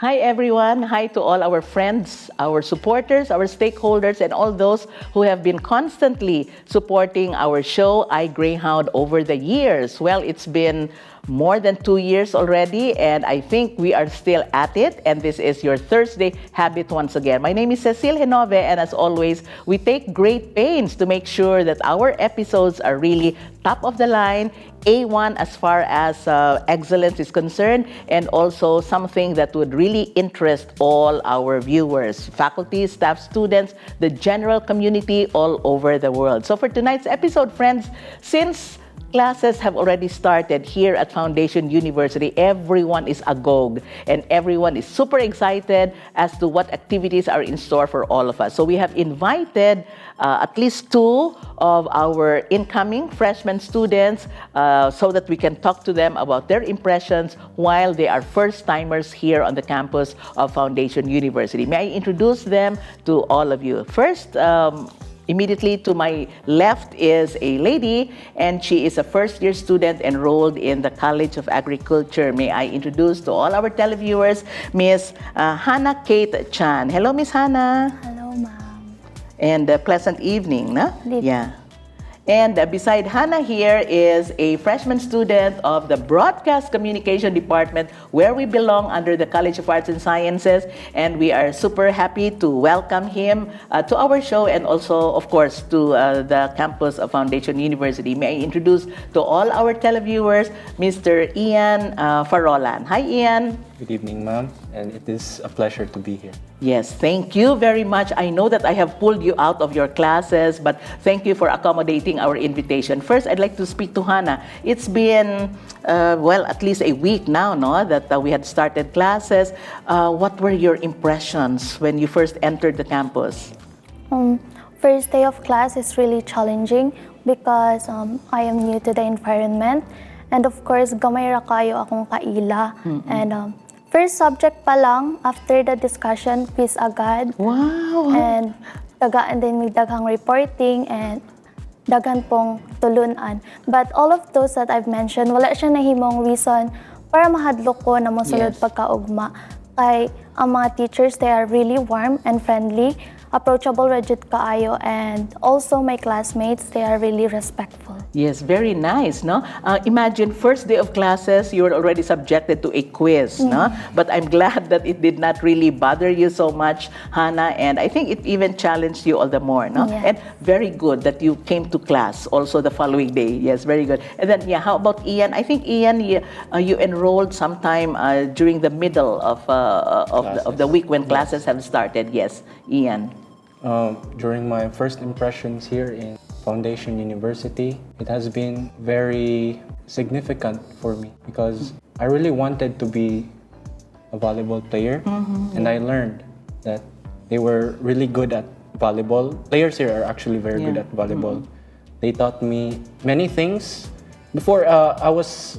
Hi everyone. Hi to all our friends, our supporters, our stakeholders, and all those who have been constantly supporting our show, iGreyhound, over the years. Well, it's been more than 2 years already, and I think we are still at it. And this is your Thursday habit once again. My name is Cecile Genove, and as always, we take great pains to make sure that our episodes are really top of the line, A1 as far as excellence is concerned, and also something that would really interest all our viewers, faculty, staff, students, the general community all over the world. So for tonight's episode, friends, since classes have already started here at Foundation University, everyone is agog and everyone is super excited as to what activities are in store for all of us. So we have invited at least 2 of our incoming freshman students so that we can talk to them about their impressions while they are first-timers here on the campus of Foundation University. May I introduce them to all of you? First, immediately to my left is a lady, and she is a first-year student enrolled in the College of Agriculture. May I introduce to all our televiewers, Miss Hanna Kate Shan. Hello, Miss Hanna. Hello, ma'am. And pleasant evening, no? Good. Yeah. And beside Hanna here is a freshman student of the Broadcast Communication Department, where we belong under the College of Arts and Sciences. And we are super happy to welcome him to our show and also, of course, to the campus of Foundation University. May I introduce to all our televiewers, Mr. Ian Farolan. Hi, Ian. Good evening, ma'am, and it is a pleasure to be here. Yes, thank you very much. I know that I have pulled you out of your classes, but thank you for accommodating our invitation. First, I'd like to speak to Hanna. It's been, well, at least a week now, no, that we had started classes. What were your impressions when you first entered the campus? First day of class is really challenging because I am new to the environment. And of course, gamay ra kayo akong kaila. And first subject pa lang, after the discussion, quiz agad. Wow! And tagaan din may daghang reporting and daghan pong tulunan. But all of those that I've mentioned, wala siya nahimong reason para mahadlok ko na mosulod pagkaugma. Kay ang mga teachers, they are really warm and friendly, approachable rajud kaayo, and also my classmates, they are really respectful. Yes, very nice, no? Imagine first day of classes, you were already subjected to a quiz, no? But I'm glad that it did not really bother you so much, Hanna, and I think it even challenged you all the more, no? Yeah. And very good that you came to class also the following day. Yes, very good. And then, yeah, how about Ian? I think Ian, you enrolled sometime during the middle of the week when classes have started. Yes, Ian. During my first impressions here in Foundation University, it has been very significant for me because I really wanted to be a volleyball player, and I learned that they were really good at volleyball. Players here are actually very good at volleyball. They taught me many things. Before I was,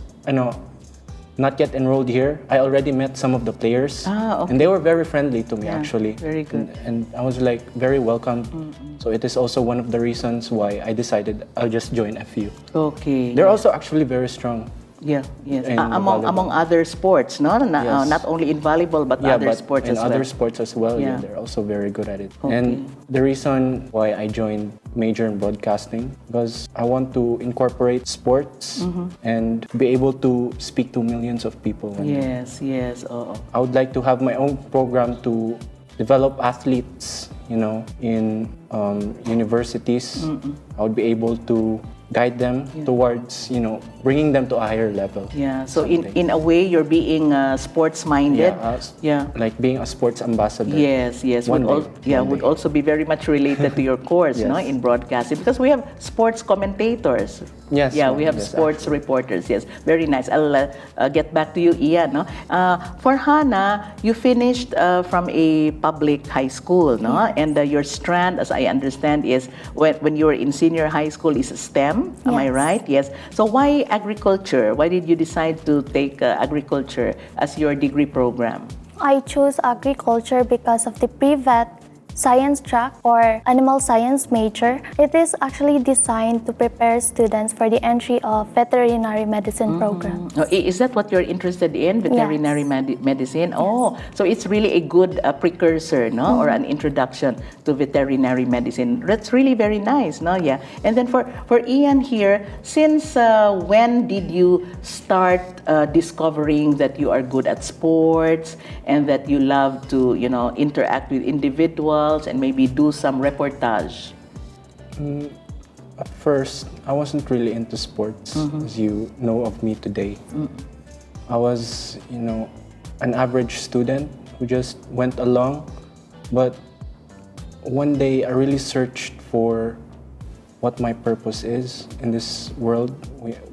not yet enrolled here, I already met some of the players, and they were very friendly to me, actually. Very good. And I was like very welcomed. So it is also one of the reasons why I decided I'll just join FU. Okay. They're also actually very strong. Yeah, yes. in Among other sports, no? Yes. Not only in volleyball, but other sports as well. other sports as well. Yeah. Yeah, they're also very good at it. Okay. And the reason why I joined major in broadcasting because I want to incorporate sports and be able to speak to millions of people. Yes, yes. I would like to have my own program to develop athletes, in universities. I would be able to guide them towards, bringing them to a higher level. Yeah, so in a way, you're being sports-minded. Yeah. Like being a sports ambassador. Yes, One would day. also be very much related to your course, no, in broadcasting, because we have sports commentators. Yes. Yeah, we have sports reporters. Yes, very nice. I'll get back to you, Ian. No, for Hanna, you finished from a public high school, no, and your strand, as I understand, is when you were in senior high school, is STEM. Am I right? Yes. So why agriculture? Why did you decide to take agriculture as your degree program? I chose agriculture because of the pre-vet science track or animal science major. It is actually designed to prepare students for the entry of veterinary medicine program. Oh, is that what you're interested in, veterinary medicine? Oh, so it's really a good precursor, no, or an introduction to veterinary medicine. That's really very nice, no? Yeah. And then for Ian here, since when did you start discovering that you are good at sports and that you love to, interact with individuals and maybe do some reportage? At first, I wasn't really into sports, as you know of me today. I was, an average student who just went along. But one day, I really searched for what my purpose is in this world.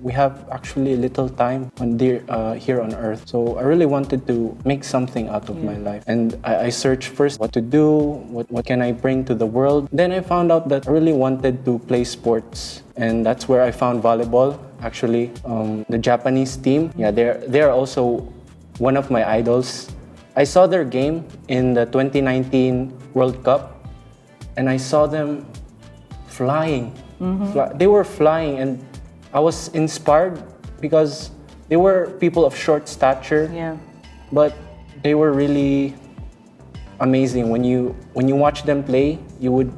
We have actually little time here on earth. So I really wanted to make something out of my life. And I searched first what to do, what can I bring to the world. Then I found out that I really wanted to play sports. And that's where I found volleyball, actually. The Japanese team, they're also one of my idols. I saw their game in the 2019 World Cup, and I saw them flying. They were flying, and I was inspired because they were people of short stature. Yeah. But they were really amazing. When you watch them play, you would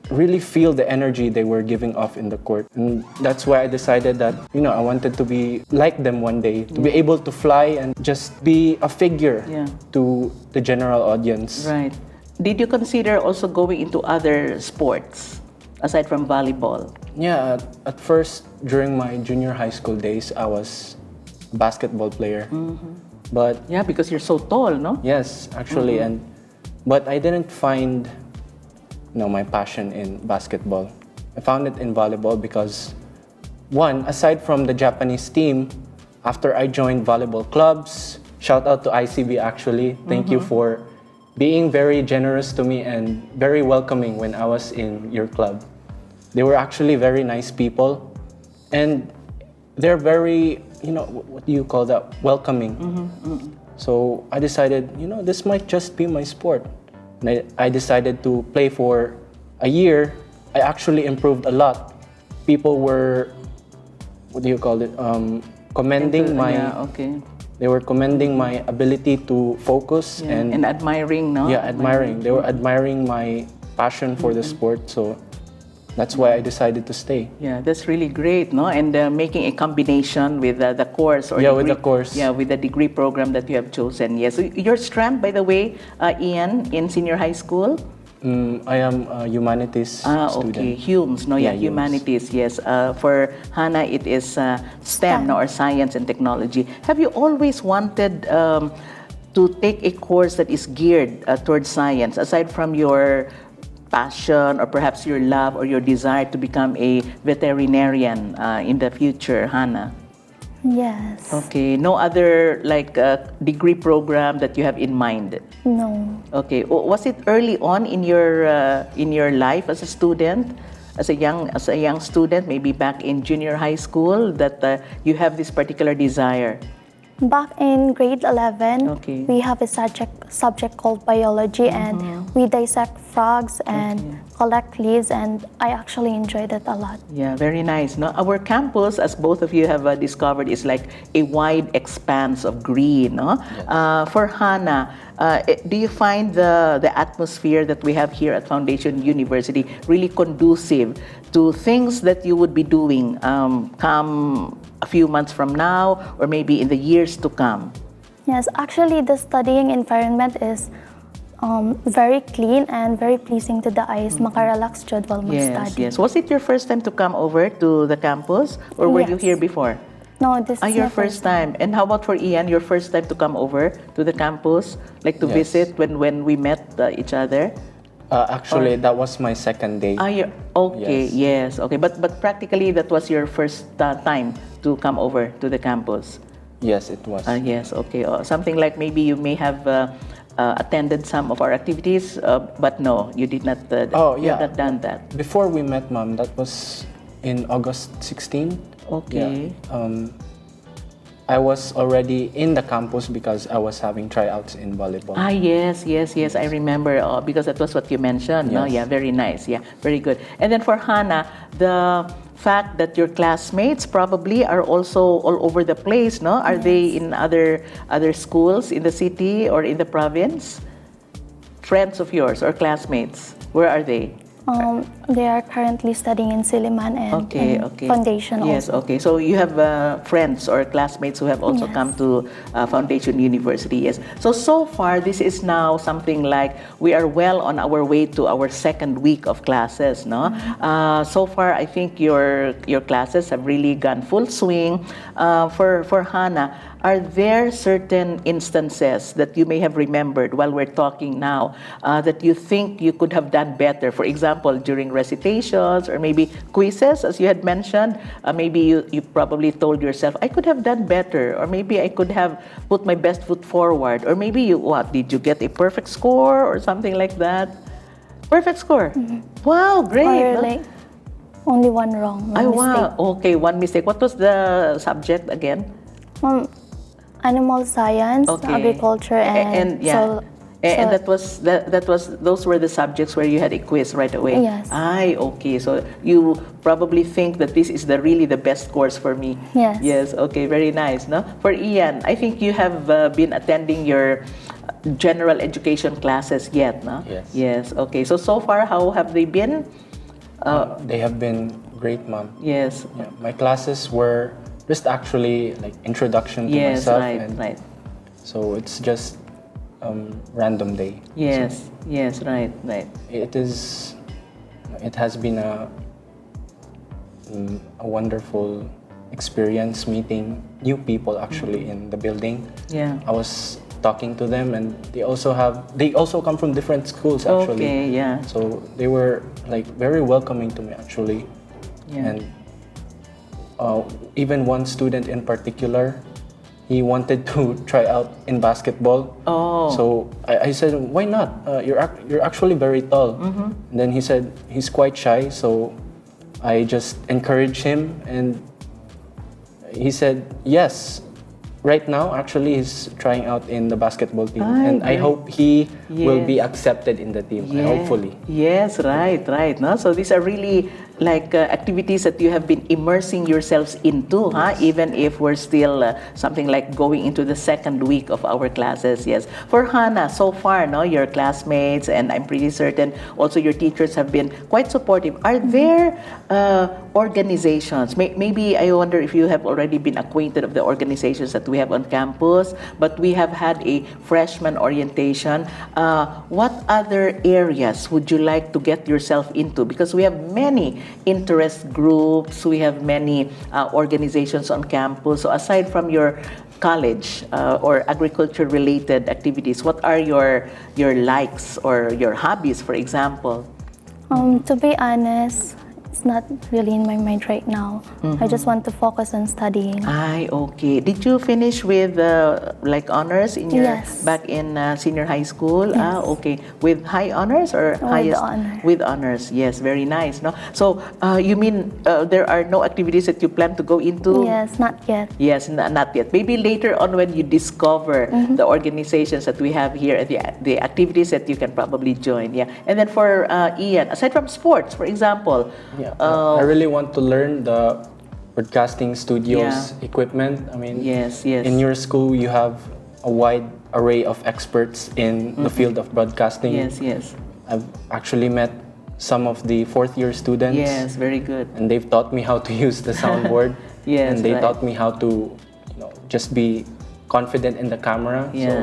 really feel the energy they were giving off in the court. And that's why I decided that, I wanted to be like them one day, to be able to fly and just be a figure to the general audience. Right. Did you consider also going into other sports aside from volleyball? Yeah, at first, during my junior high school days, I was a basketball player. But yeah, because you're so tall, no? yes, actually, but I didn't find my passion in basketball. I found it in volleyball because, one, aside from the Japanese team, after I joined volleyball clubs, shout out to ICB actually, thank you for being very generous to me and very welcoming when I was in your club. They were actually very nice people, and they're very, what do you call that? Welcoming. So I decided, this might just be my sport. And I decided to play for a year. I actually improved a lot. People were, what do you call it? Commending They were commending my ability to focus and admiring, no? Yeah, admiring. They were admiring my passion for the sport. So that's why I decided to stay. Yeah, that's really great, no? And making a combination with the course or with the course. Yeah, with the degree program that you have chosen. Yes. So your strand, by the way, Ian, in senior high school? I am a humanities student. Okay, Humes, no? Yeah, humanities, yes. For Hanna, it is STEM, no? Or science and technology. Have you always wanted to take a course that is geared towards science, aside from your passion or perhaps your love or your desire to become a veterinarian in the future, Hanna? Yes. Okay, no other degree program that you have in mind? No. Okay, was it early on in your life as a student, as a young student, maybe back in junior high school, that you have this particular desire? Back in grade 11, we have a subject called biology, and we dissect frogs and collect leaves, and I actually enjoyed it a lot. Yeah, very nice. No, our campus, as both of you have discovered, is like a wide expanse of green. No? Yes. For Hanna, do you find the atmosphere that we have here at Foundation University really conducive to things that you would be doing come a few months from now or maybe in the years to come? Yes, actually the studying environment is very clean and very pleasing to the eyes. Makarelax jud while mag-study. Yes. Was it your first time to come over to the campus or were you here before? No, this is your first time. And how about for Ian, your first time to come over to the campus, like to visit when we met each other? Actually, that was my second day. Yes. Okay. But practically that was your first time to come over to the campus? Yes, it was. Yes, okay. Something like maybe you may have attended some of our activities, but no, you did not. You have not done that. Before we met, Ma'am, that was in August 16. Okay. Yeah. I was already in the campus because I was having tryouts in volleyball. Ah, yes, I remember because that was what you mentioned. No, Yes. yeah, very nice. Yeah, very good. And then for Hanna, the fact that your classmates probably are also all over the place. No, are they in other schools in the city or in the province? Friends of yours or classmates? Where are they? They are currently studying in Siliman and in Foundation Yes, also. okay. So you have friends or classmates who have also Yes. come to Foundation University. Yes. So far, this is now something like we are well on our way to our second week of classes. No. So far, I think your classes have really gone full swing. For Hanna, are there certain instances that you may have remembered while we're talking now that you think you could have done better? For example, during recitations or maybe quizzes, as you had mentioned, maybe you probably told yourself, I could have done better, or maybe I could have put my best foot forward, or maybe did you get a perfect score or something like that? Perfect score? Wow, great. Or no? like only one wrong, one Wow. mistake. Okay, one mistake. What was the subject again? Animal science, Okay. agriculture, and And those were the subjects where you had a quiz right away. Yes. Okay. So you probably think that this is really the best course for me. Yes. Yes. Okay. Very nice. No. For Ian, I think you have been attending your general education classes yet, no? Yes. Yes. Okay. So far, how have they been? They have been great, ma'am. Yes. Yeah, my classes were just actually like introduction to Yes. myself, Right. and Right. so it's just random day. Yes. Yes. Right. Right. It has been a wonderful experience meeting new people actually in the building. Yeah. I was talking to them, and they also come from different schools actually. Okay. Yeah. So they were like very welcoming to me actually. Yeah. And even one student in particular, he wanted to try out in basketball. Oh. So I said, why not? You're actually very tall. And then he said he's quite shy, so I just encouraged him, and he said yes. Right now, actually, he's trying out in the basketball team, and I great. hope he will be Yes. accepted in the team. Yeah. Hopefully. Yes, right. No? So these are really like activities that you have been immersing yourselves into, huh? Even if we're still something like going into the second week of our classes. Yes. For Hanna, so far, no, your classmates and I'm pretty certain also your teachers have been quite supportive. Are there organizations? Maybe I wonder if you have already been acquainted of the organizations that we have on campus, but we have had a freshman orientation. What other areas would you like to get yourself into? Because we have many interest groups, we have many organizations on campus. So aside from your college or agriculture-related activities, what are your likes or your hobbies, for example? To be honest, it's not really in my mind right now. I just want to focus on studying. Okay. Did you finish with like honors in your Yes. back in senior high school? Yes. Okay. With high honors or highest? honor. With honors. Yes, very nice. No. So you mean there are no activities that you plan to go into? Yes, not yet. Yes, not yet. Maybe later on when you discover the organizations that we have here, the activities that you can probably join. Yeah. And then for Ian, aside from sports, for example. Yeah, I really want to learn the broadcasting studios Yeah. equipment. I mean, Yes. in your school you have a wide array of experts in the field of broadcasting. Yes. I've actually met some of the fourth-year students. Yes, very good. And they've taught me how to use the soundboard. Yes, and they right. taught me how to, just be confident in the camera. Yeah. So,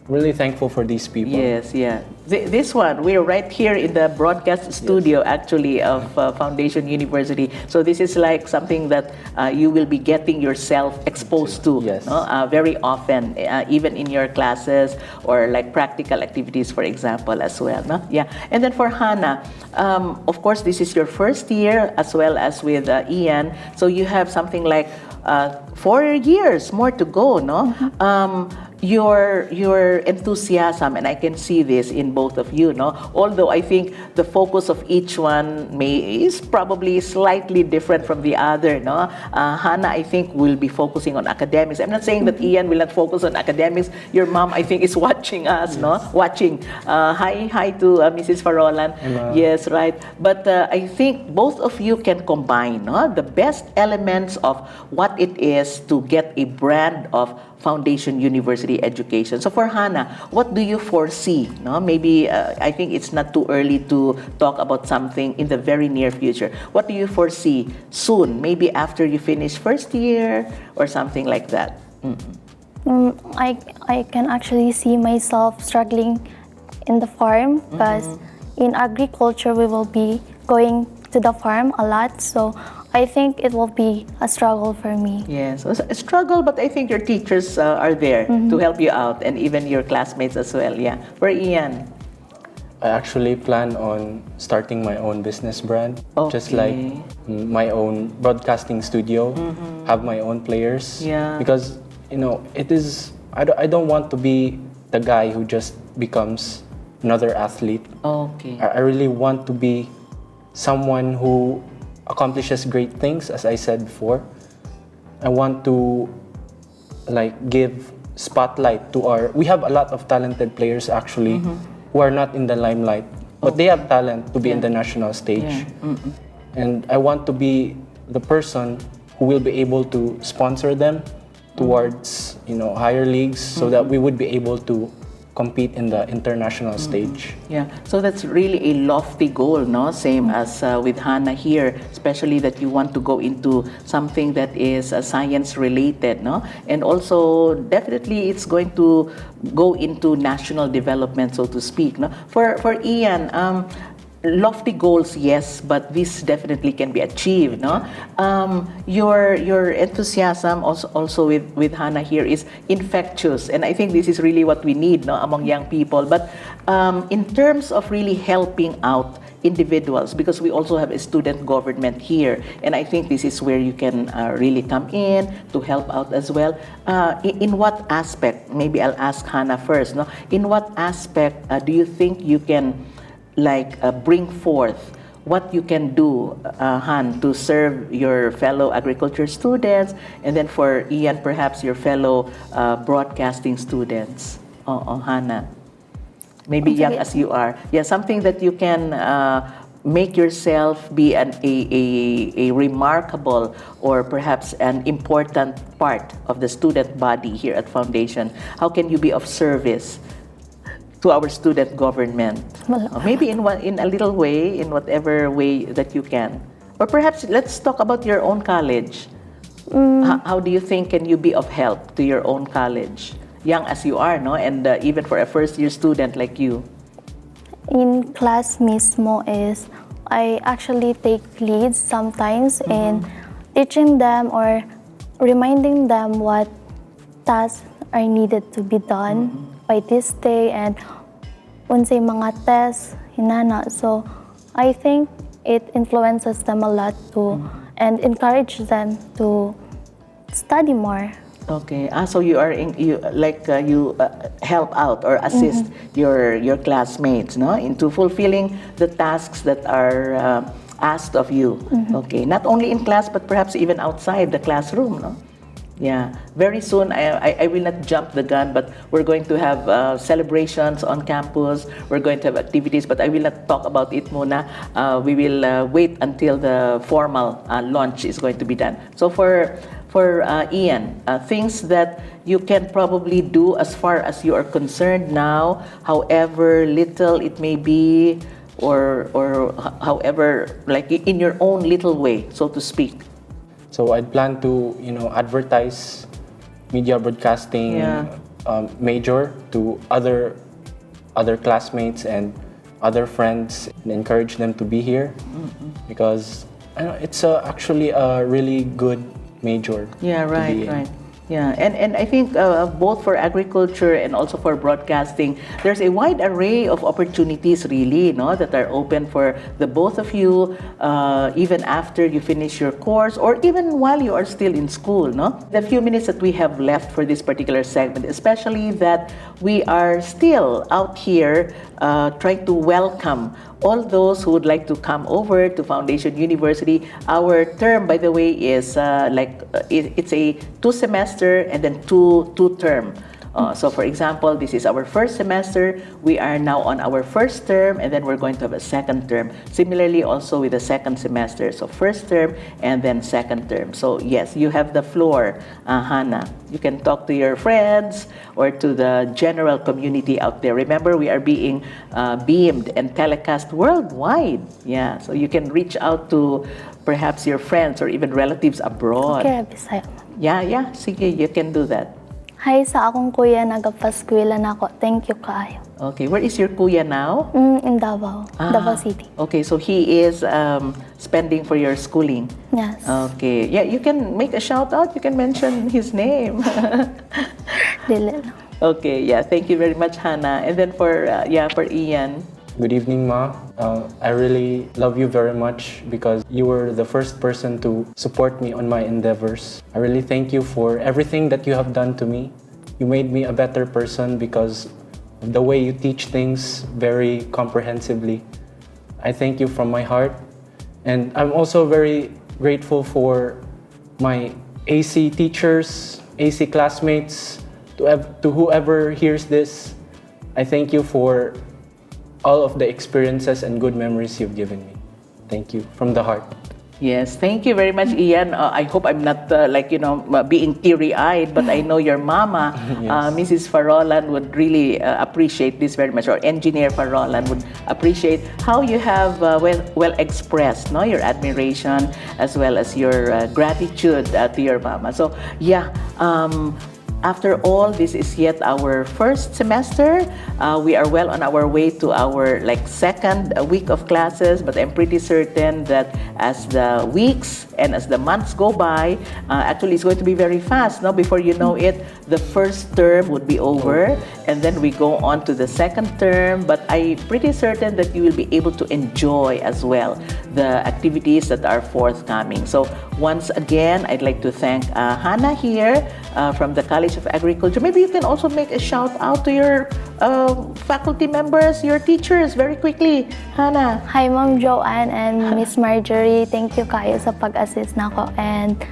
really thankful for these people. Yes, yeah. This one, we're right here in the broadcast studio actually of Foundation University. So this is like something that you will be getting yourself exposed to Yes. very often, even in your classes or like practical activities, for example, as well. No? Yeah. And then for Hanna, of course, this is your first year as well as with Ian. So you have something like 4 years more to go, no? your enthusiasm, and I can see this in both of you, no? Although I think the focus of each one is probably slightly different from the other, no? Hanna, I think, will be focusing on academics. I'm not saying that Ian will not focus on academics. Your mom, I think, is watching us, no? Watching. Hi to Mrs. Farolan. Hello. Yes, right. But I think both of you can combine, no? The best elements of what it is to get a brand of Foundation University education. So for Hanna, what do you foresee? No, maybe I think it's not too early to talk about something in the very near future. What do you foresee soon? Maybe after you finish first year or something like that. I can actually see myself struggling in the farm because in agriculture we will be going to the farm a lot. So I think it will be a struggle for me. Yes, a struggle, but I think your teachers are there to help you out, and even your classmates as well. Yeah. For Ian. I actually plan on starting my own business brand, just like my own broadcasting studio, have my own players. Yeah. Because it is. I don't want to be the guy who just becomes another athlete. Okay. I really want to be someone who accomplishes great things, as I said before. I want to give spotlight to we have a lot of talented players actually who are not in the limelight, but they have talent to be in the national stage. And I want to be the person who will be able to sponsor them towards higher leagues so that we would be able to compete in the international stage. Yeah, so that's really a lofty goal, no? Same as with Hanna here, especially that you want to go into something that is science related, no? And also definitely it's going to go into national development, so to speak, no? For Ian, lofty goals, yes, but this definitely can be achieved, no? Your enthusiasm also with Hanna here is infectious, and I think this is really what we need, no, among young people. But in terms of really helping out individuals, because we also have a student government here, and I think this is where you can really come in to help out as well. In what aspect? Maybe I'll ask Hanna first, no? In what aspect do you think you can bring forth what you can do, Han, to serve your fellow agriculture students, and then for Ian, perhaps your fellow broadcasting students? Hanna, maybe young as you are. Yeah, something that you can make yourself be a remarkable or perhaps an important part of the student body here at Foundation. How can you be of service to our student government? Maybe in a little way, in whatever way that you can. Or perhaps let's talk about your own college. How do you think can you be of help to your own college, young as you are, no? And even for a first-year student like you. In class mismo is I actually take leads sometimes in teaching them or reminding them what tasks are needed to be done by this day and unsay mga tests hinana. So I think it influences them a lot too and encourage them to study more. Okay. So you are you help out or assist your classmates, no, into fulfilling the tasks that are asked of you. Okay. Not only in class but perhaps even outside the classroom, no? Yeah, very soon, I will not jump the gun, but we're going to have celebrations on campus, we're going to have activities, but I will not talk about it muna. We will wait until the formal launch is going to be done. So for Ian, things that you can probably do as far as you are concerned now, however little it may be, or however, like in your own little way, so to speak. So I'd plan to, advertise media broadcasting major to other classmates and other friends and encourage them to be here because it's actually a really good major. Yeah, right. Yeah, and I think both for agriculture and also for broadcasting, there's a wide array of opportunities really, no, that are open for the both of you, even after you finish your course or even while you are still in school, no? The few minutes that we have left for this particular segment, especially that we are still out here trying to welcome all those who would like to come over to Foundation University. Our term, by the way, is it's a 2-semester and then two term. So for example, this is our first semester. We are now on our first term, and then we're going to have a second term. Similarly, also with the second semester. So first term and then second term. So yes, you have the floor, Hanna. You can talk to your friends or to the general community out there. Remember, we are being beamed and telecast worldwide. Yeah, so you can reach out to perhaps your friends or even relatives abroad. Okay, Bisaya. Yeah. Sige, you can do that. Hi sa akong kuya, nagapaskwela na ako. Thank you kaayo. Okay, where is your kuya now? In Davao, Davao City. Okay, so he is spending for your schooling. Yes. Okay, yeah, you can make a shout out. You can mention his name. Dili lang. Okay, yeah, thank you very much, Hanna. And then for Ian. Good evening, Ma. I really love you very much because you were the first person to support me on my endeavors. I really thank you for everything that you have done to me. You made me a better person because of the way you teach things very comprehensively. I thank you from my heart. And I'm also very grateful for my AC teachers, AC classmates, to whoever hears this. I thank you for all of the experiences and good memories you've given me. Thank you from the heart. Yes, thank you very much, Ian. I hope I'm not being teary-eyed, but I know your mama, Yes. Mrs. Farolan, would really appreciate this very much, or Engineer Farolan would appreciate how you have well expressed, no, your admiration as well as your gratitude to your mama. So yeah. After all, this is yet our first semester. We are well on our way to our second week of classes, but I'm pretty certain that as the weeks and as the months go by, actually it's going to be very fast. No, before you know it, the first term would be over, and then we go on to the second term. But I'm pretty certain that you will be able to enjoy as well the activities that are forthcoming. So once again, I'd like to thank Hanna here from the College of Agriculture. Maybe you can also make a shout out to your faculty members, your teachers, very quickly. Hanna. Hi, Ma'am Joanne and Miss Marjorie. Thank you kayo sa pag-assist nako. And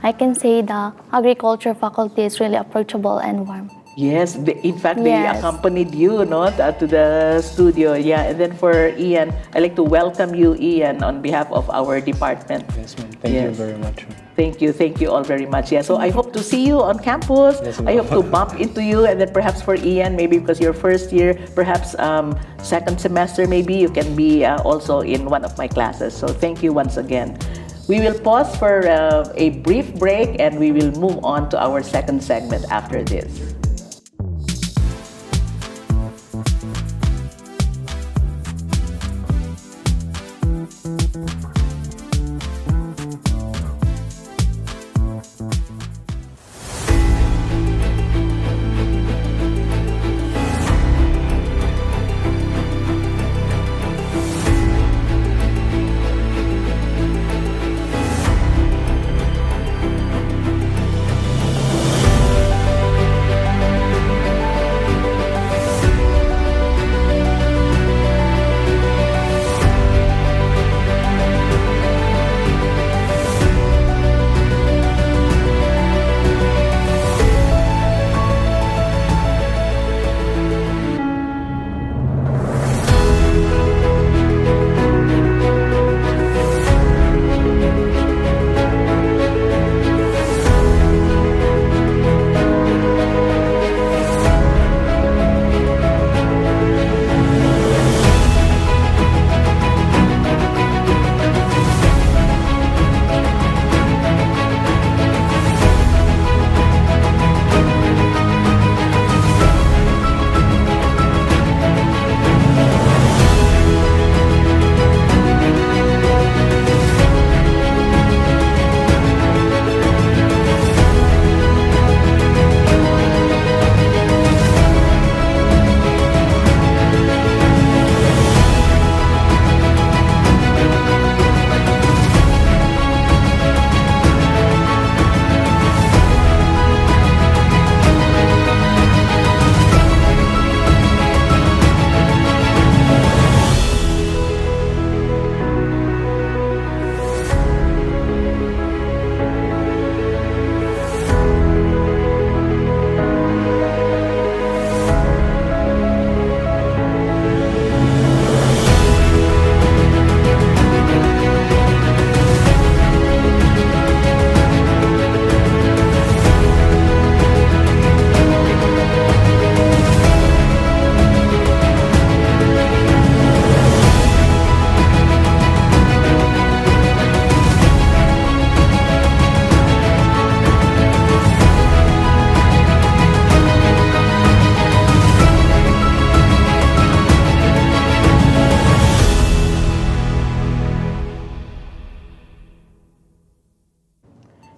I can say the agriculture faculty is really approachable and warm. Yes, in fact, they Yes. accompanied you, no, to the studio. Yeah, and then for Ian, I'd like to welcome you, Ian, on behalf of our department. Yes, ma'am. Thank you very much, ma'am. Thank you all very much. Yeah, so I hope to see you on campus. Yes, I ma'am. hope to bump into you, and then perhaps for Ian, maybe because your first year, perhaps second semester, maybe you can be also in one of my classes. So thank you once again. We will pause for a brief break, and we will move on to our second segment after this.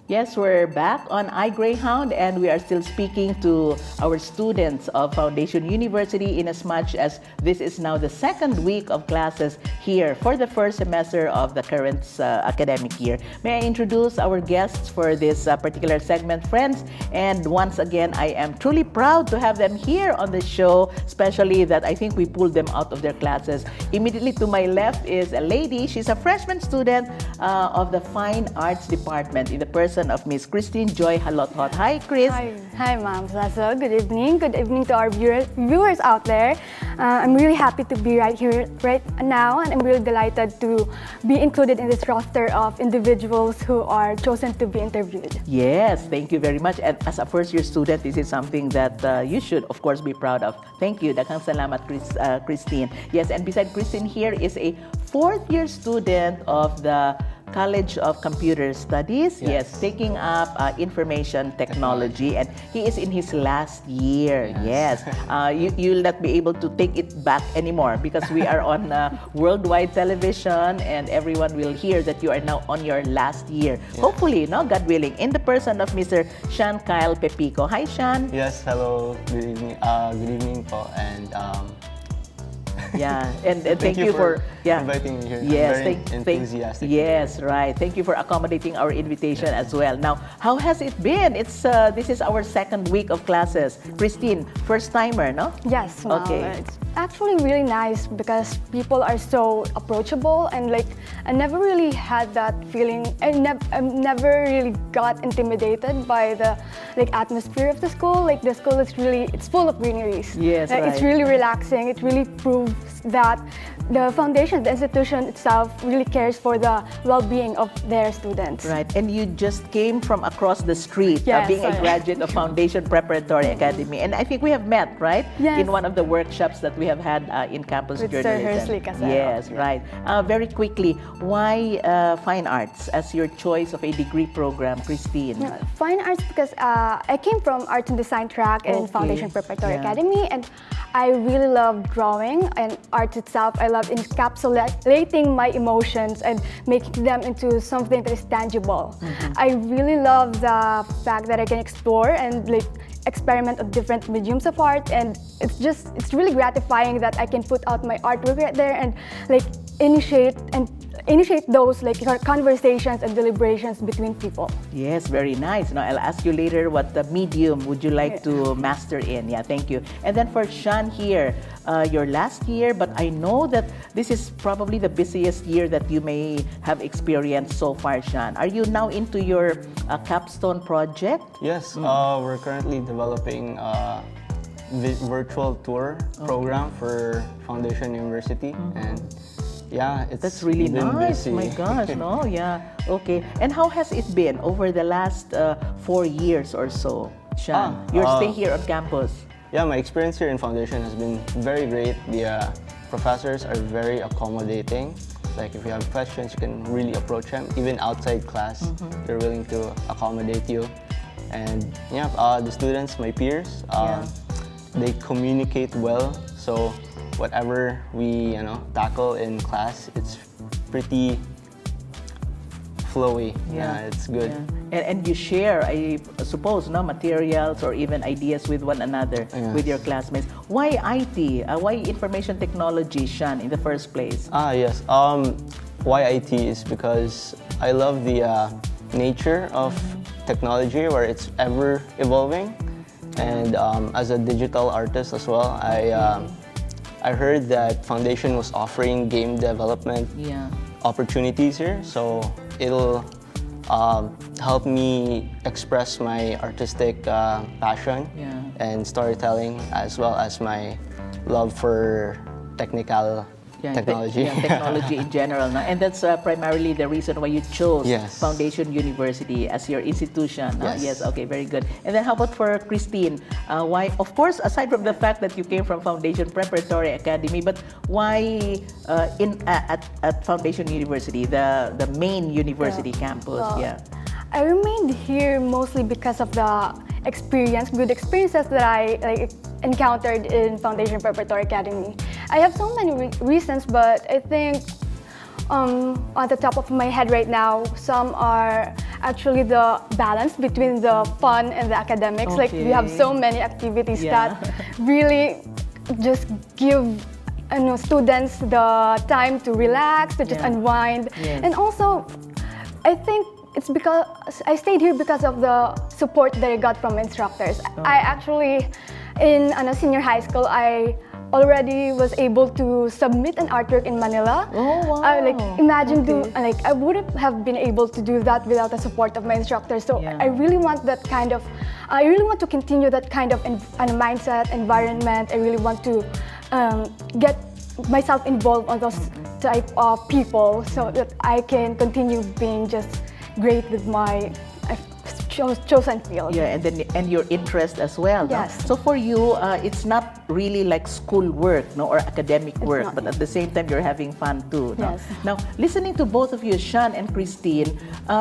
Yes, we're back on iGreyhound, and we are still speaking to our students of Foundation University in as much as this is now the second week of classes here for the first semester of the current academic year. May I introduce our guests for this particular segment, friends? And once again, I am truly proud to have them here on the show, especially that I think we pulled them out of their classes. Immediately to my left is a lady. She's a freshman student of the Fine Arts Department in the person of Miss Christine Joy Jalotjot. Hi, Chris. Hi, Ma'am Cecile. Good evening. Good evening to our viewers out there. I'm really happy to be right here, right now, and I'm really delighted to be included in this roster of individuals who are chosen to be interviewed. Yes, thank you very much. And as a first-year student, this is something that you should, of course, be proud of. Thank you. Daghang salamat, Christine. Yes, and beside Christine here is a fourth-year student of the College of Computer Studies, yes, taking up information technology, and he is in his last year. Yes, you'll not be able to take it back anymore because we are on worldwide television, and everyone will hear that you are now on your last year. Hopefully, no, God willing, in the person of Mr. Shan Pepico. Hi, Shan. Yes, hello. Good evening. Good evening po, and yeah, and thank you for yeah, inviting me here. Yes, I'm very enthusiastic. Yes, right. Thank you for accommodating our invitation as well. Now, how has it been? It's this is our second week of classes. Christine, first timer, no? Yes, Ma'am. Okay. It's actually really nice because people are so approachable, and like I never really had that feeling. I never really got intimidated by the atmosphere of the school. Like the school is it's full of greeneries. Yes, right. It's really relaxing. It really proves that the foundation, the institution itself, really cares for the well-being of their students. Right, and you just came from across the street, Yes, being a graduate of Foundation Preparatory Academy, and I think we have met, right? Yes. In one of the workshops that we have had in campus With Sir journalism. Hersley Casero. Yes, right. Very quickly, why fine arts as your choice of a degree program, Christine? Fine arts because I came from arts and design track in Foundation Preparatory Academy, and I really love drawing and art itself. I love encapsulating my emotions and making them into something that is tangible. I really love the fact that I can explore and experiment on different mediums of art, and it's really gratifying that I can put out my artwork right there and initiate those conversations and deliberations between people. Yes, very nice. Now, I'll ask you later what the medium would you like to master in. Yeah, thank you. And then for Shan here, your last year, but I know that this is probably the busiest year that you may have experienced so far, Shan. Are you now into your capstone project? Yes, we're currently developing the virtual tour program for Foundation University, and yeah, That's really been nice. busy. My gosh, no, yeah. Okay. And how has it been over the last 4 years or so, Shan? You're staying here on campus. Yeah, my experience here in Foundation has been very great. The professors are very accommodating. Like if you have questions, you can really approach them. Even outside class, they're willing to accommodate you. And yeah, the students, my peers, they communicate well. So whatever we tackle in class, it's pretty flowy. Yeah, it's good. Yeah. And you share, I suppose, materials or even ideas with one another, with your classmates. Why IT? Why information technology, Shan, in the first place? Yes. Why IT is because I love the nature of technology, where it's ever evolving, and as a digital artist as well, I heard that Foundation was offering game development opportunities here, so it'll help me express my artistic passion and storytelling, as well as my love for technology. Technology in general. No? And that's primarily the reason why you chose Foundation University as your institution. No? Yes, okay, very good. And then how about for Christine? Why, of course, aside from the fact that you came from Foundation Preparatory Academy, but why at Foundation University, the main university campus? I remained here mostly because of the good experiences that I encountered in Foundation Preparatory Academy. I have so many reasons, but I think on the top of my head right now, some are actually the balance between the fun and the academics. Like we have so many activities that really just give students the time to relax, to just unwind. And also, I think it's because I stayed here because of the support that I got from instructors. I actually, in senior high school, I already was able to submit an artwork in Manila. Oh, wow. I wouldn't have been able to do that without the support of my instructors. So I really want to continue that kind of mindset, environment. I really want to get myself involved on those type of people so that I can continue being just great with my chosen field. Yeah, and your interest as well. Yes. No? So for you, it's not really like school work, no, or academic work, not. but at the same time you're having fun too. No? Yes. Now, listening to both of you, Shan and Christine,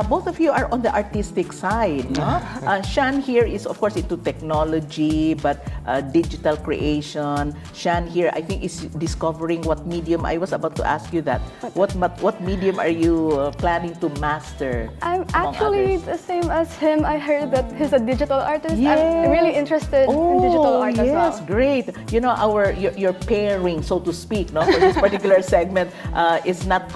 both of you are on the artistic side. No? Shan here is of course into technology, but digital creation. Shan here, I think, is discovering what medium. I was about to ask you that. What medium are you planning to master? I'm among actually others? the same as him. I heard that he's a digital artist. Yes. I'm really interested in digital art as well. Yes, great. You know, your pairing, so to speak, no, for this particular segment is not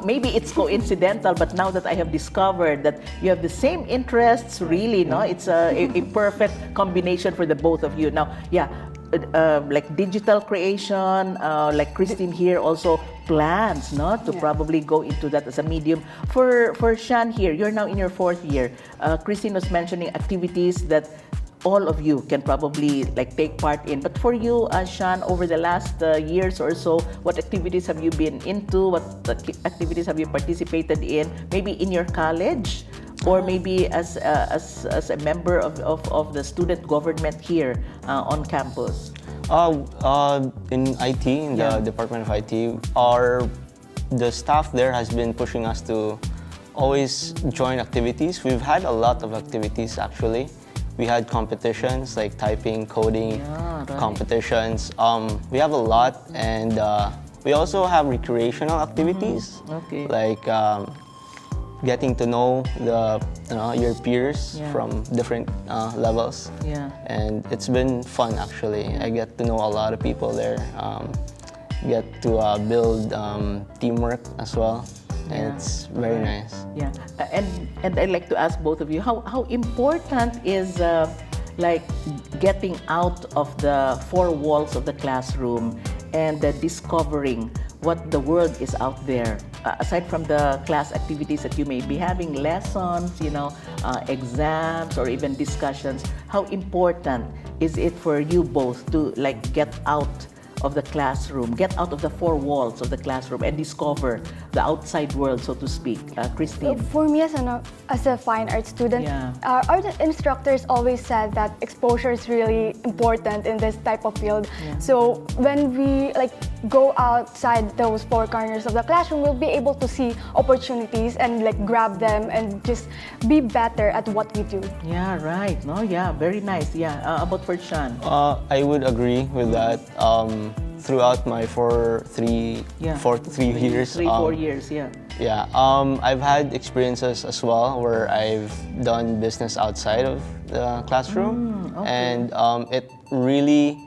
maybe it's coincidental, but now that I have discovered that you have the same interests, really, no, it's a perfect combination for the both of you. Now, like digital creation, like Christine here also plans, no, to probably go into that as a medium. For Shan here, you're now in your 4th year. Christine was mentioning activities that all of you can probably like take part in. But for you, Shan, over the last years or so, what activities have you been into? What activities have you participated in? Maybe in your college, or maybe as a member of the student government here on campus? In IT, in the Department of IT, the staff there has been pushing us to always join activities. We've had a lot of activities actually. We had competitions like typing, coding, competitions. We have a lot, and we also have recreational activities, like getting to know your peers from different levels. And it's been fun actually. I get to know a lot of people there. Get to build teamwork as well. And it's very nice. Yeah, and I'd like to ask both of you, how important is like getting out of the 4 walls of the classroom and discovering what the world is out there, aside from the class activities that you may be having, lessons, exams, or even discussions. How important is it for you both to like get out of the classroom, get out of the 4 walls of the classroom and discover the outside world, so to speak? Christine? For me as a fine art student, our art instructors always said that exposure is really important in this type of field. So when we go outside those 4 corners of the classroom, we'll be able to see opportunities and grab them and just be better at what we do. Yeah, right. No, yeah, very nice. Yeah, about for Shan? I would agree with that. Throughout my 4 years, 4 years, I've had experiences as well where I've done business outside of the classroom, and it really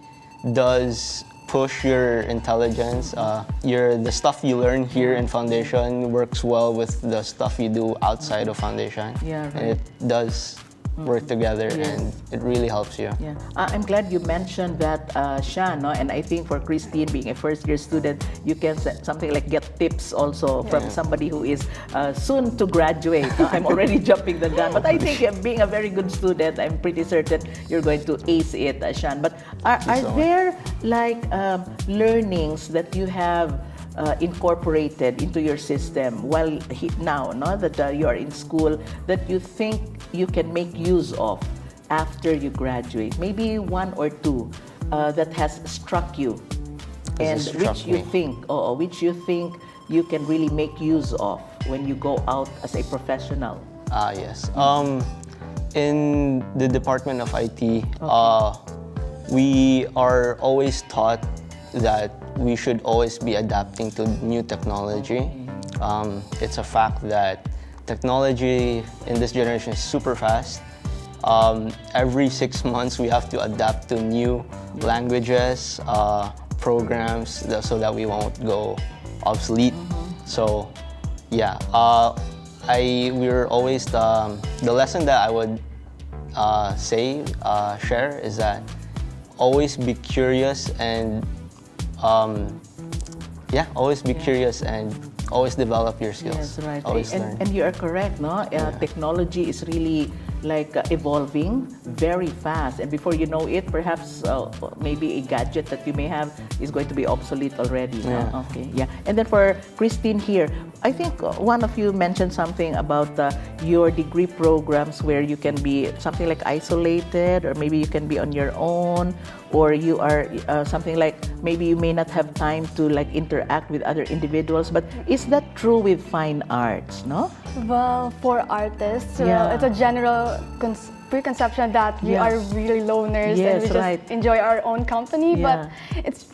does push your intelligence. The stuff you learn here in foundation works well with the stuff you do outside of foundation. Yeah, right. And it does work together, and it really helps you. Yeah, I'm glad you mentioned that, Shan, no? And I think for Christine, being a first-year student, you can something like get tips also from somebody who is soon to graduate. No? I'm already jumping the gun, but I think being a very good student, I'm pretty certain you're going to ace it, Shan. But are there learnings that you have incorporated into your system while now, no, that you are in school, that you think you can make use of after you graduate? Maybe 1 or 2 that has struck you, and which you think you can really make use of when you go out as a professional. Yes. In the Department of IT, we are always taught that we should always be adapting to new technology. It's a fact that technology in this generation is super fast. Every 6 months, we have to adapt to new languages, programs, so that we won't go obsolete. So, yeah, we're always the lesson that I would share is that always be curious and curious and always develop your skills. Yes, right. Always learn. And you are correct, no? Technology is really like evolving very fast, and before you know it, perhaps maybe a gadget that you may have is going to be obsolete already. No? Yeah. Okay, yeah. And then for Christine here, I think one of you mentioned something about your degree programs where you can be something like isolated, or maybe you can be on your own, or you are something like maybe you may not have time to like interact with other individuals. But is that true with fine arts? No. Well, for artists, Yeah. it's a general preconception that we Yes. are really loners Yes, and we just right. enjoy our own company. Yeah. But it's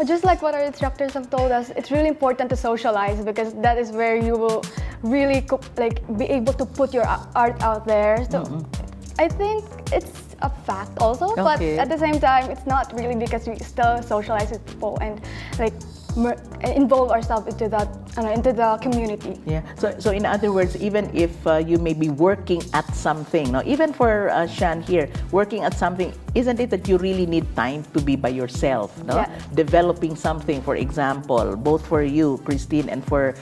just like what our instructors have told us, it's really important to socialize, because that is where you will really be able to put your art out there. So I think it's a fact also, but Okay. at the same time, it's not really, because we still socialize with people and like involve ourselves into the community. Yeah. So in other words, even if you may be working at something, no, even for Shan here, working at something, isn't it that you really need time to be by yourself, no? Yeah. Developing something, for example, both for you, Christine, and for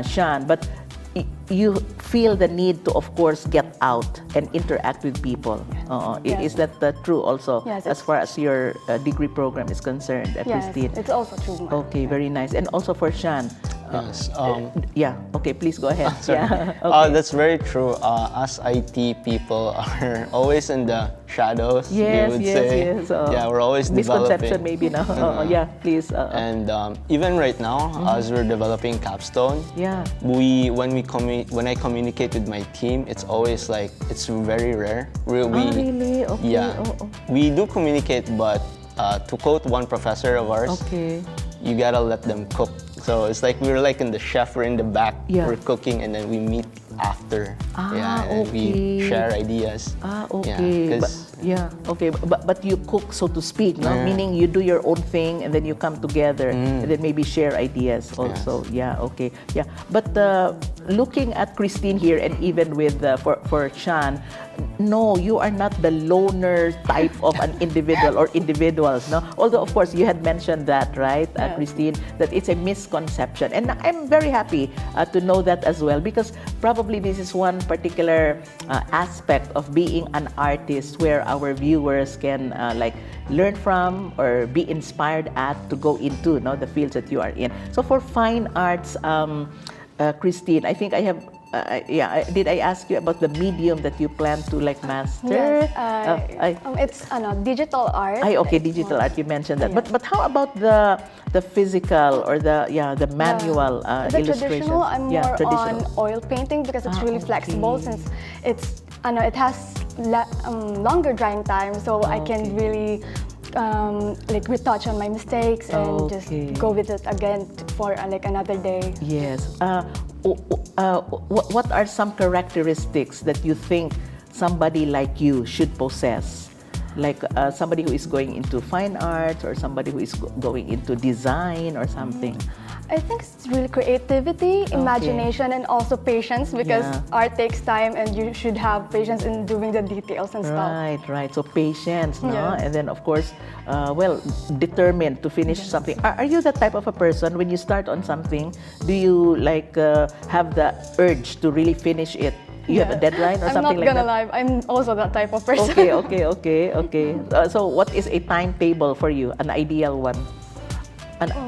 Shan, but you feel the need to, of course, get out and interact with people. Yes. Is that true also, Yes, as far as your degree program is concerned, Yes, Christine? it's also true. Okay, very nice. And also for Shan. Yes. Yeah, okay, please go ahead. Sorry. Yeah. Okay. That's very true. Us IT people are always in the shadows, Yes, you would yes, say. yes. Yeah, we're always Misconception developing. maybe now. Yeah, please. And even right now, as we're developing Capstone, Yeah. when I communicate with my team, it's always like it's very rare. Really? Okay. Yeah, we do communicate, but to quote one professor of ours, Okay. you gotta let them cook. So it's like we're like in the chef, we're in the back, Yeah. we're cooking, and then we meet after. Ah, and then we okay. share ideas. Okay. Okay. But you cook, so to speak, no? Yeah. Meaning you do your own thing and then you come together and then maybe share ideas also. Yeah. Okay. Yeah. But looking at Christine here, and even with for Shan, no, you are not the loner type of an individual or individuals, no? Although, of course, you had mentioned that, right, Christine, that it's a misconception. And I'm very happy to know that as well, because probably this is one particular aspect of being an artist where our viewers can learn from or be inspired at to go into, no, the fields that you are in. So for fine arts, Christine, I think I have. Did I ask you about the medium that you plan to master? Yes, it's digital art. Okay, digital art. You mentioned that, but how about the physical or the manual The illustration? traditional, I'm more traditional. on oil painting, because it's really flexible, since it has longer drying time, so I can really retouch on my mistakes and just go with it again for another day. Yes. What are some characteristics that you think somebody like you should possess? Like somebody who is going into fine arts, or somebody who is going into design or something? I think it's really creativity, imagination, and also patience, because art takes time and you should have patience in doing the details and stuff. Right. So patience, no? Yes. And then, of course, determined to finish something. Are you the type of a person, when you start on something, do you have the urge to really finish it? You have a deadline or something like that? I'm not gonna lie, I'm also that type of person. Okay. So what is a timetable for you, an ideal one?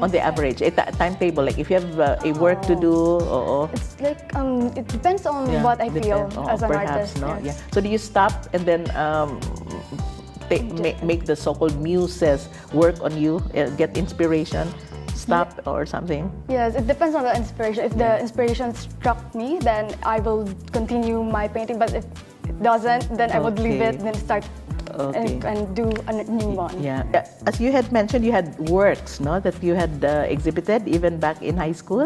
On the average, a timetable, like if you have a work to do, It's it depends on what I feel as an perhaps, artist. no? Yes. Yeah. So do you stop and then make the so-called muses work on you, get inspiration, stop or something? Yes, it depends on the inspiration. If the inspiration struck me, then I will continue my painting. But if it doesn't, then I would leave it, then start and do a new one. Yeah. As you had mentioned, you had works, no, that you had exhibited even back in high school?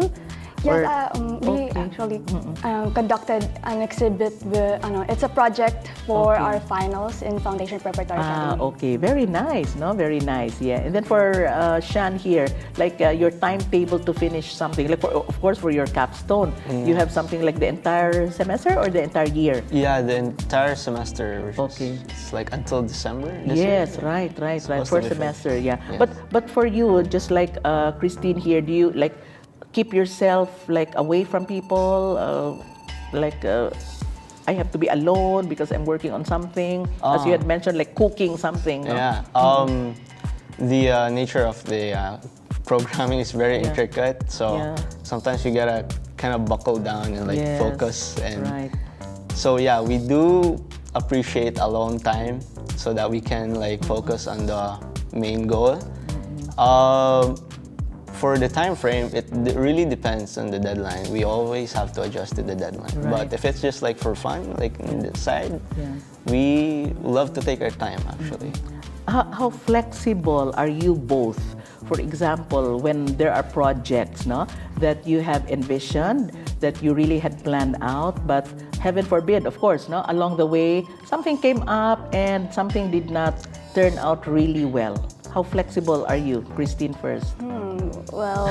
Yes, actually conducted an exhibit with, it's a project for our finals in Foundation Preparatory Academy. Okay, very nice, no? Very nice, yeah. And then for Shan here, like your timetable to finish something, like of course for your capstone, you have something like the entire semester or the entire year? Yeah, the entire semester. Okay. It's like until December. This Yes, year. right. Supposed to First be semester, finished. yeah. Yes. But for you, just like Christine here, do you like keep yourself like away from people? I have to be alone because I'm working on something. As you had mentioned, like cooking something. No? Yeah. The nature of the programming is very intricate, so sometimes you gotta kind of buckle down and like focus. And so yeah, we do appreciate alone time so that we can like focus on the main goal. For the time frame, it really depends on the deadline. We always have to adjust to the deadline. But if it's just like for fun, like on the side, we love to take our time actually. How flexible are you both? For example, when there are projects, no, that you have envisioned, that you really had planned out, but heaven forbid, of course, no, along the way, something came up and something did not turn out really well. How flexible are you? Christine first. Well,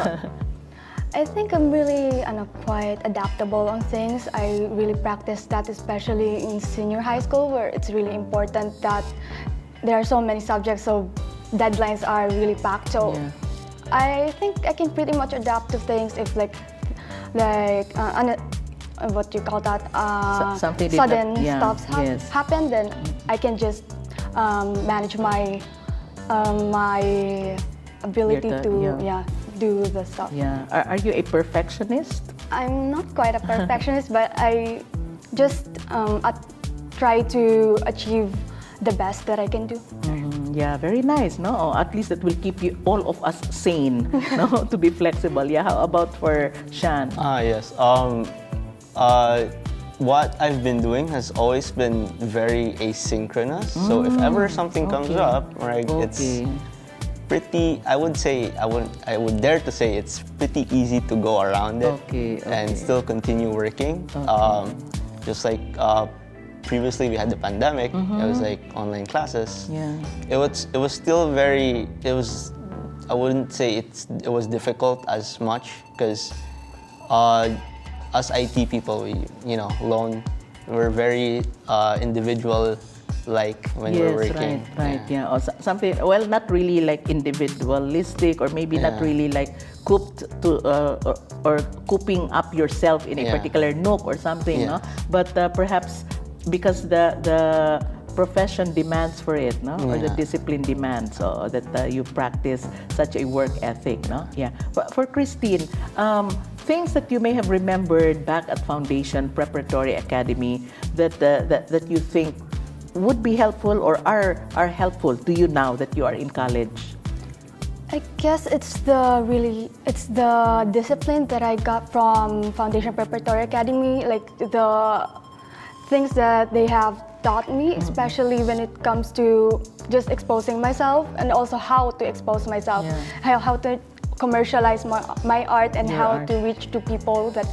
I think I'm really quite adaptable on things. I really practice that, especially in senior high school, where it's really important that there are so many subjects, so deadlines are really packed. So I think I can pretty much adapt to things if what you call that, something sudden stuff happen, then I can just manage my ability to do the stuff. Yeah. Are you a perfectionist? I'm not quite a perfectionist, but I just try to achieve the best that I can do. Yeah, very nice. No, at least that will keep you all of us sane. No, to be flexible. Yeah. How about for Shan? Yes. What I've been doing has always been very asynchronous. So if ever something comes up, right, it's pretty. I would dare to say it's pretty easy to go around it and still continue working. Just like previously we had the pandemic. It was like online classes. Yeah. It was still very. I wouldn't say it was difficult as much because us IT people, we're very individual-like when we're working. Right. Yeah. Or something. Well, not really like individualistic, or maybe not really like cooped to or cooping up yourself in a particular nook or something. No, but perhaps because the profession demands for it, no, or the discipline demands, so that you practice such a work ethic, no. Yeah. But for Christine, things that you may have remembered back at Foundation Preparatory Academy that you think would be helpful or are helpful to you now that you are in college? I guess it's the discipline that I got from Foundation Preparatory Academy, like the things that they have taught me, especially when it comes to just exposing myself and also how to expose myself, how to commercialize my art and how to reach to people that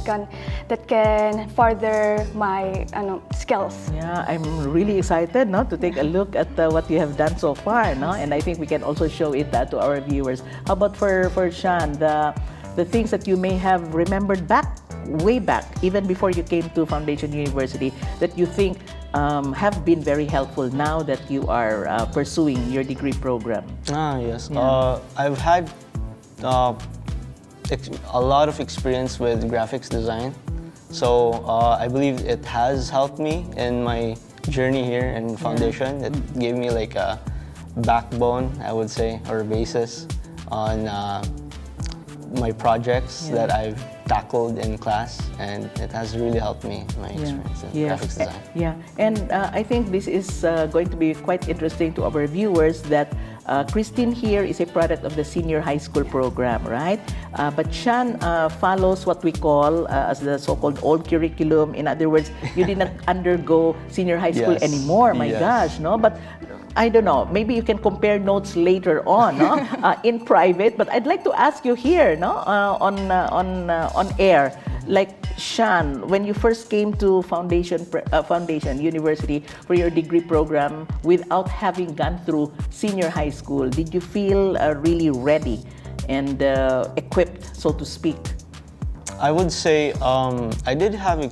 can further my skills. Yeah, I'm really excited to take a look at what you have done so far, and I think we can also show it to our viewers. How about for Shan, the things that you may have remembered way back, even before you came to Foundation University, that you think have been very helpful now that you are pursuing your degree program? Yes. I've had a lot of experience with graphics design, so I believe it has helped me in my journey here in Foundation. It gave me like a backbone, I would say, or a basis on my projects that I've tackled in class, and it has really helped me in my experience in graphics design. Yeah, and I think this is going to be quite interesting to our viewers that Christine here is a product of the senior high school program, right? But Shan follows what we call as the so-called old curriculum. In other words, you did not undergo senior high school anymore. My gosh, no? But I don't know. Maybe you can compare notes later on, in private. But I'd like to ask you here, on air, Like Shan, when you first came to Foundation University for your degree program without having gone through senior high school, did you feel really ready and equipped, so to speak? I would say I did have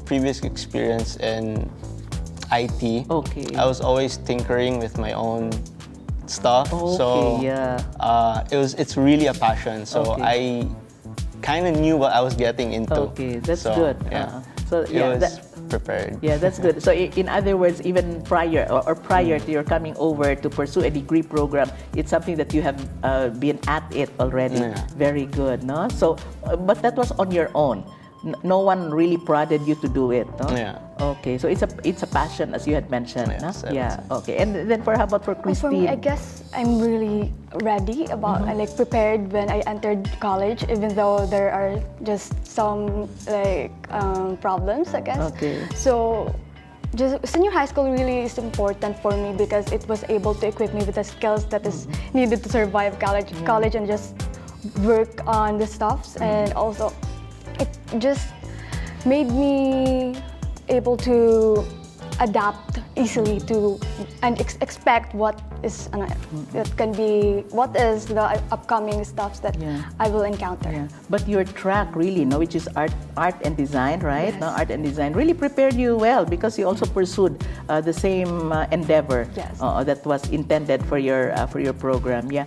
previous experience in IT. Okay. I was always tinkering with my own stuff. Okay, so yeah. it's really a passion. So Okay. I kind of knew what I was getting into. Okay, that's So, good. Yeah. So It yeah, was prepared. yeah, that's good. So in other words, even prior or prior to your coming over to pursue a degree program, it's something that you have been at it already. Yeah. Very good, no? So, but that was on your own. No one really prodded you to do it, no? Yeah. Okay, so it's a passion, as you had mentioned, Yes, no? I would Yeah. say. Okay, and then how about for For Christine? me, I guess I'm really ready about I like prepared when I entered college, even though there are just some problems, I guess. Okay. So just senior high school really is important for me because it was able to equip me with the skills that is needed to survive college and just work on the stuffs, and also it just made me able to adapt easily to and expect what is what is the upcoming stuffs that Yeah. I will encounter. Yeah. But your track really, no, which is art and design, right? Yes. No, art and design really prepared you well because you also pursued the same endeavor Yes. that was intended for your program. Yeah.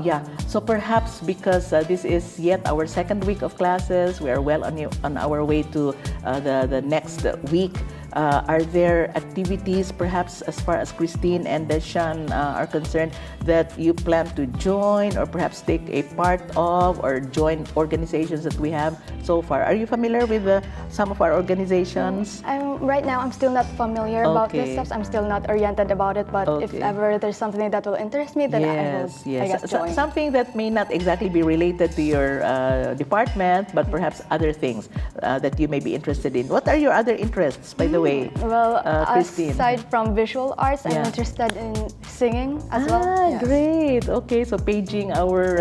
Yeah. So perhaps because this is yet our second week of classes, we are well on our way to the next week. Are there activities, perhaps as far as Christine and Shan are concerned, that you plan to join or perhaps take a part of or join organizations that we have so far? Are you familiar with some of our organizations? Right now, I'm still not familiar about Okay. this stuff. I'm still not oriented about it. But if Okay. ever there's something that will interest me, then I will. I guess, join. Something that may not exactly be related to your department, but perhaps other things that you may be interested in. What are your other interests, by the way, Well, Christine? aside from visual arts, Yeah. I'm interested in singing as well. Yes. Great. Okay, so paging our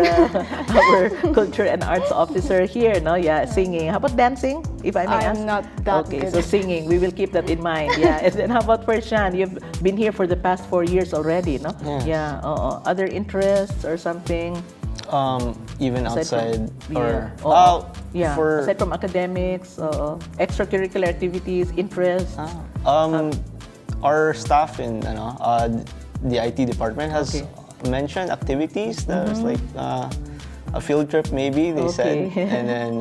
our culture and arts officer here, no? Yeah, singing. How about dancing, if I may ask? I'm not that Okay, good. so singing, we will keep that in mind. Yeah, and then how about for Shan? You've been here for the past 4 years already, no? Yes. Yeah. Other interests or something? Even Aside outside from, or yeah. for Aside from academics, extracurricular activities, interests. our staff in the IT department has Okay. mentioned activities. There's like a field trip maybe they said, Okay. and then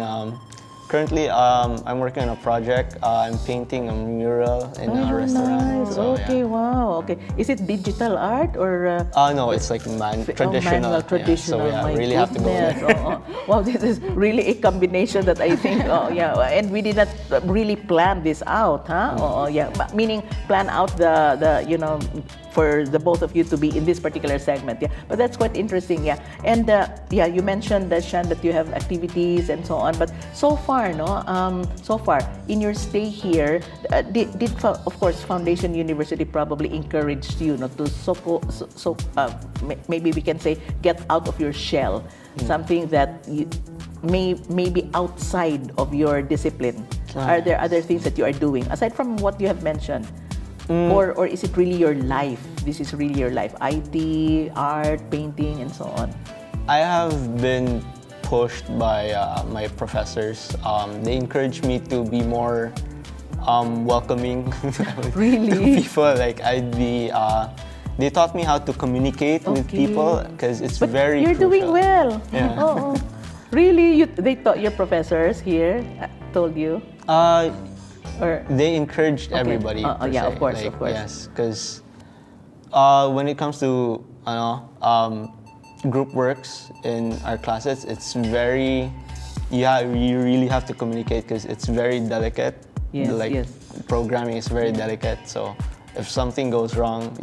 currently I'm working on a project. I'm painting a mural in a restaurant. Nice. So, Okay, yeah. wow. Okay, is it digital art or? No, it's like traditional. Manual, traditional. Yeah, so My really have to go goodness. there. Wow, this is really a combination that I think. And we did not really plan this out, huh? Yeah. Meaning plan out the for the both of you to be in this particular segment. Yeah, but that's quite interesting. Yeah, and yeah, you mentioned Shan that you have activities and so on. But so far, so far in your stay here, of course Foundation University probably encouraged you, to maybe we can say get out of your shell, something that you may be outside of your discipline. Are there other things that you are doing aside from what you have mentioned? Or is it really your life? This is really your life. IT, art, painting, and so on. I have been pushed by my professors. They encouraged me to be more welcoming Really? to people. Like I'd be. They taught me how to communicate with Okay. people because it's But very. you're doing crucial. well. Yeah. Oh. Really? They taught your professors here? Told you? Or They encouraged everybody. per yeah, se. of course, Like, of course. Yes, because when it comes to group works in our classes, it's very you really have to communicate because it's very delicate. Yes, like yes. programming is very delicate. So if something goes wrong,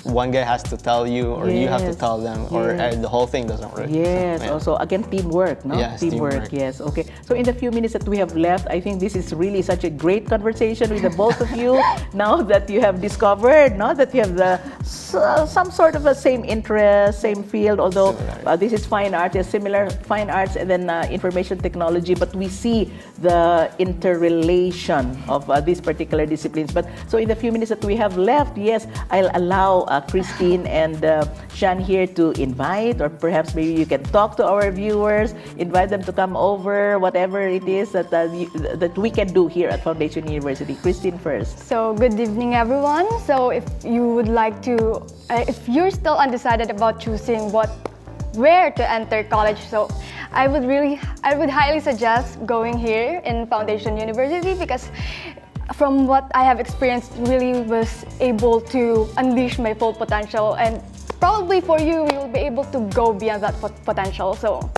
one guy has to tell you, or you have to Yes, tell them, or yes. the whole thing doesn't work. Yes, Yeah. also again teamwork, no? Yes, teamwork. Yes, okay. So in the few minutes that we have left, I think this is really such a great conversation with the both of you. Now that you have discovered, no, that you have some sort of a same interest, same field, although this is fine art, there's similar fine arts and then information technology, but we see the interrelation of these particular disciplines. But so in the few minutes that we have left, yes, I'll allow Christine and Shan here to invite, or perhaps maybe you can talk to our viewers, invite them to come over, whatever it is that that we can do here at Foundation University. Christine first. So good evening, everyone. So if you would like to, if you're still undecided about choosing where to enter college, so I would highly suggest going here in Foundation University, because from what I have experienced, really was able to unleash my full potential, and probably for you, you will be able to go beyond that potential. So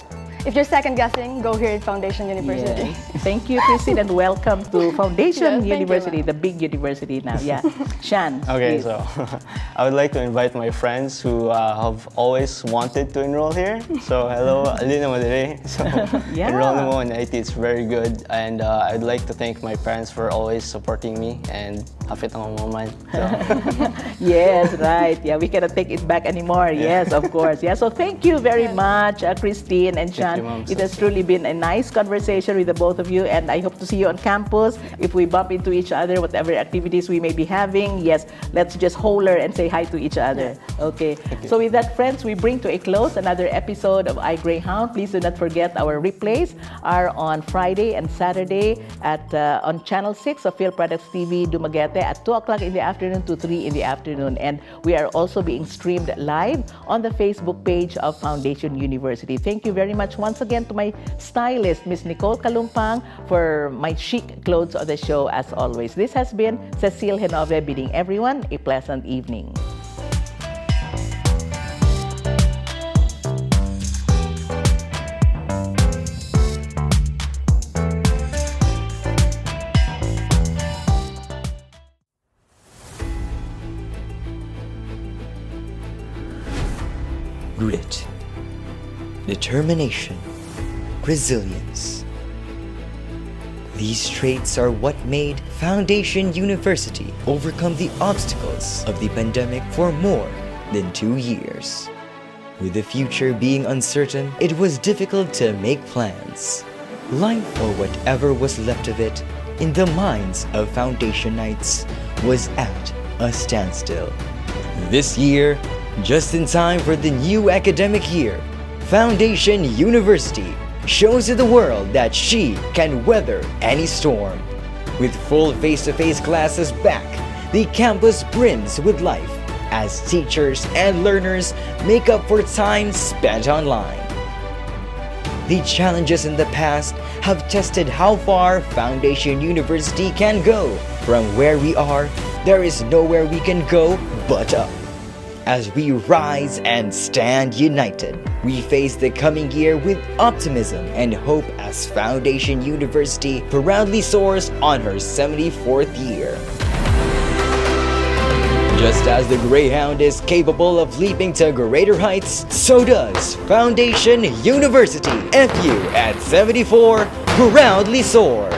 if you're second guessing, go here at Foundation University. Yes. Thank you, Christine, and welcome to Foundation Yes, University, you, the big university now. Yeah, Shan. Okay, please. so I would like to invite my friends who have always wanted to enroll here. So hello, Alina Madere. So Yeah. enroll mo in IT, it's very good. And I'd like to thank my parents for always supporting me, and hapit ang moment. So. Yes, right. Yeah, we cannot take it back anymore. Yes, of course. Yeah, so thank you very much, Christine and Shan. you, Ma'am. It has truly been a nice conversation with the both of you, and I hope to see you on campus. If we bump into each other, whatever activities we may be having, yes, let's just holler and say hi to each other. Okay. So with that, friends, we bring to a close another episode of iGreyhound. Please do not forget our replays are on Friday and Saturday at on Channel 6 of Filproducts TV-Dumaguete at 2 o'clock in the afternoon to 3 in the afternoon. And we are also being streamed live on the Facebook page of Foundation University. Thank you very much once again to my stylist, Miss Nicole Kalumpang, for my chic clothes on the show as always. This has been Cecile Genove bidding everyone a pleasant evening. Grit, determination, resilience. These traits are what made Foundation University overcome the obstacles of the pandemic for more than 2 years. With the future being uncertain, it was difficult to make plans. Life, or whatever was left of it, in the minds of Foundationites was at a standstill. This year, just in time for the new academic year, Foundation University shows to the world that she can weather any storm. With full face-to-face classes back, the campus brims with life as teachers and learners make up for time spent online. The challenges in the past have tested how far Foundation University can go. From where we are, there is nowhere we can go but up. As we rise and stand united, we face the coming year with optimism and hope as Foundation University proudly soars on her 74th year. Just as the Greyhound is capable of leaping to greater heights, so does Foundation University. FU at 74 proudly soars.